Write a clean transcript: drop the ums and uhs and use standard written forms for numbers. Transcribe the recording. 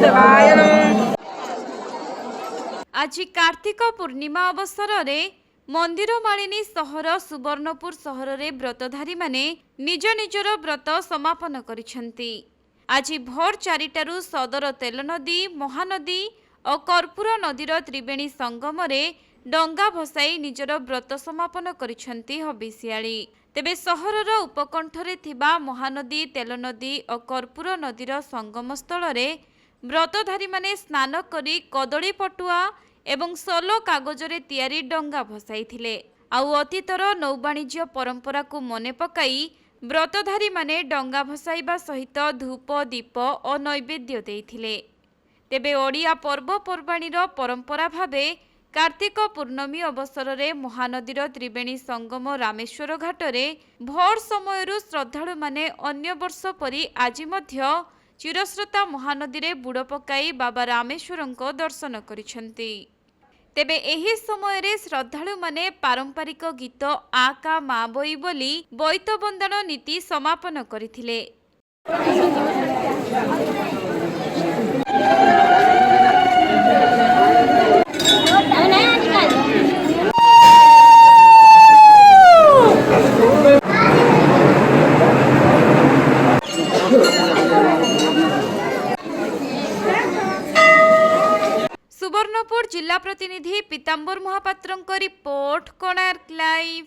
वासुदेवाय नमः। आज कार्तिक पूर्णिमा अवसर में मंदिर मालिनी सहर सुवर्णपुर सहर रे व्रतधारी माने निज निजर व्रत समापन करिसेंती। आज भोर 4टारू सदर तेल नदी महानदी और कर्पूर नदीर त्रिवेणी संगम रे डंगा भसाई निजर व्रत समापन करिसेंती हबिसियाली। तेबे सहरर उपकंठरे थिबा महानदी तेल नदी और कर्पूर नदीर संगम स्थल रे व्रतधारी माने स्नान करी कदली पटुआ एवं सोलो कागजरे तैयारी डंगा भसाई आउ अतीतर नौवाणिज्य परंपरा को मने पकाई व्रतधारी माने डंगा भसाइबा सहित धूप दीप और नैवेद्य देइथिले। तेबे ओडिया पर्वपर्वाणीर परंपरा भावे कार्तिक पूर्णमी अवसर में महानदीर त्रिवेणी संगम रामेश्वर घाटरे भोर समयरु श्रद्धालु माने अन्य वर्ष परी आज मध्य चिरस्रोता महानदी रे बुड़ पकाई बाबा रामेश्वरंको दर्शन करिसेंती। तेबे एही समय रे श्रद्धालु माने पारंपरिक गीत आ का मा बोई बोली बोईत बंदन नीति समापन करिथिले। सुवर्णपुर जिला प्रतिनिधि पीताम्बर महापात्रंक रिपोर्ट कोणार्क लाइव।